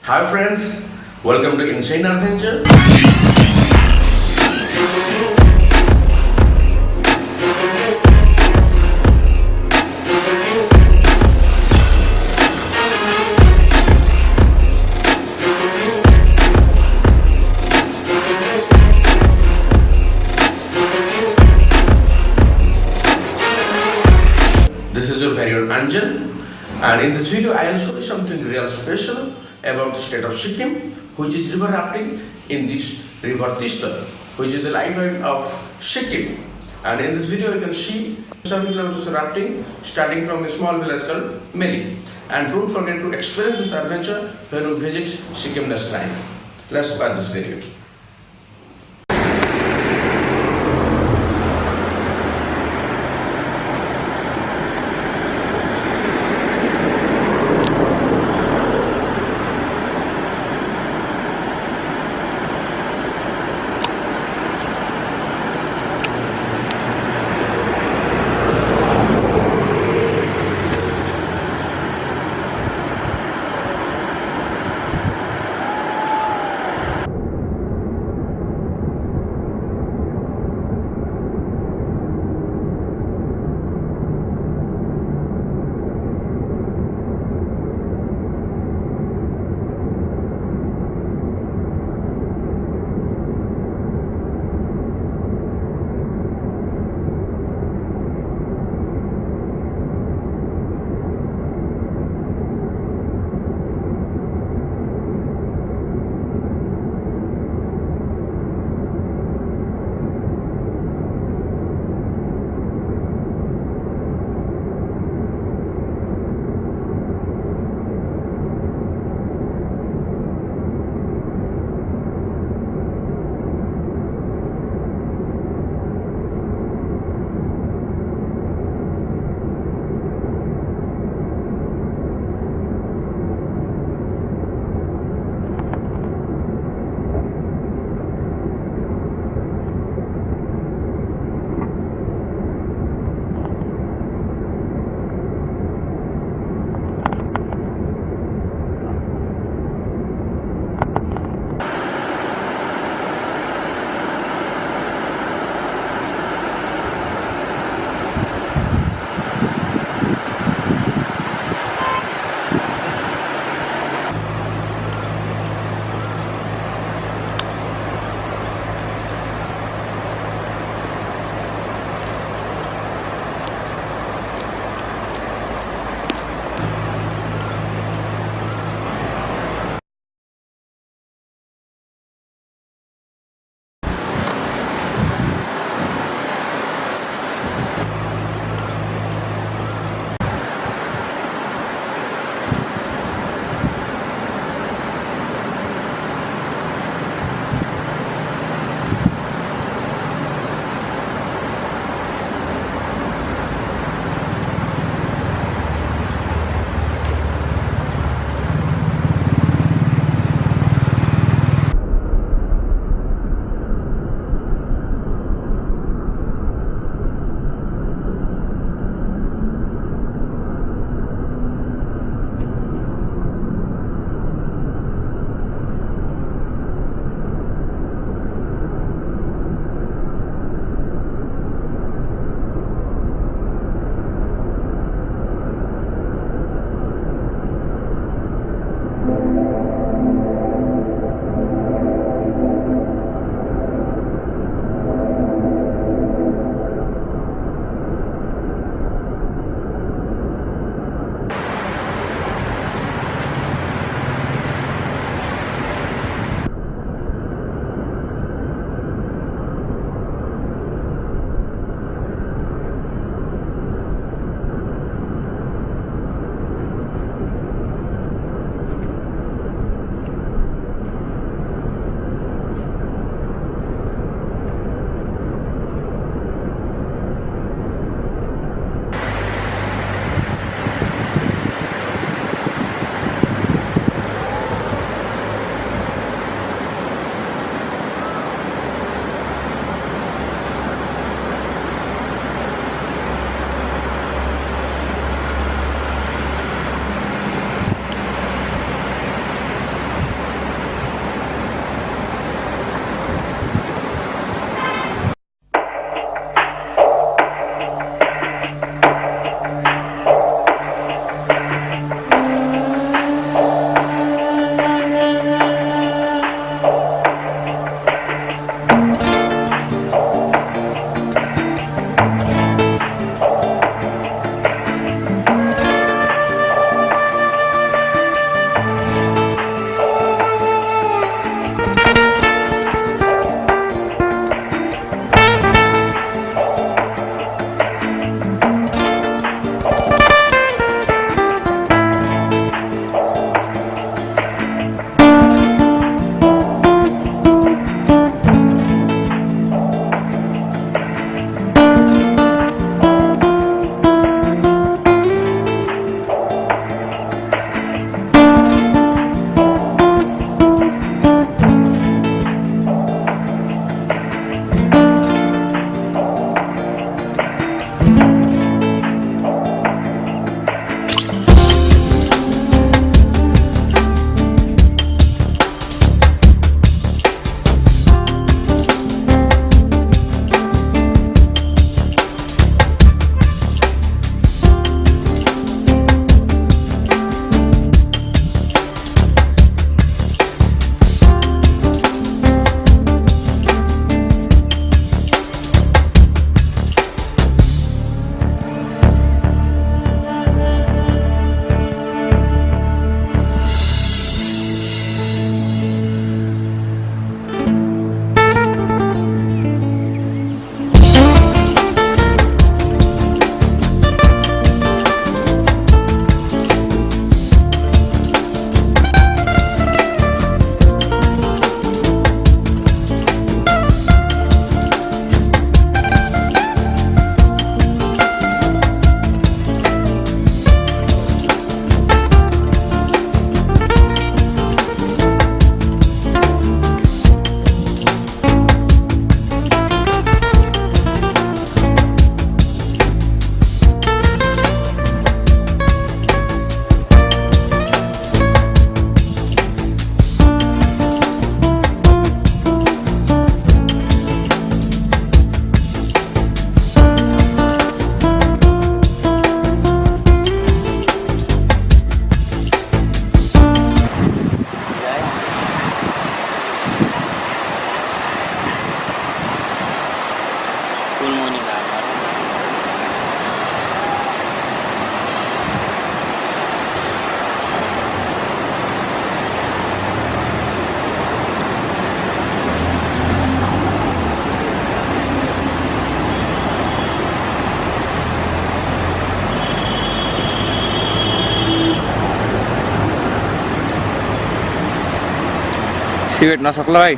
Hi friends, welcome to Insane Adventure. This is your very own Anjan, and in this video I will show you something real special about the state of Sikkim, which is river rafting in this river Tista, which is the lifeline of Sikkim. And in this video you can see 7 kilometers of rafting starting from a small village called Meli. And don't forget to experience this adventure when you visit Sikkim next time. Let's start this video. Cigarette नसक्ला भाइ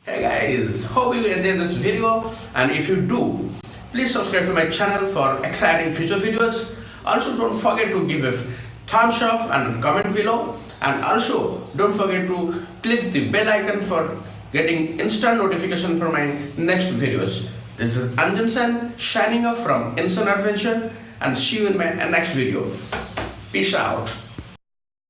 Hey guys, hope you enjoyed this video, and if you do, please subscribe to my channel for exciting future videos. Also don't forget to give a thumbs up and comment below, and also don't forget to click the bell icon for getting instant notification for my next videos. This is Anjan Sen signing off from Inson Adventure, and see you in my next video. Peace out.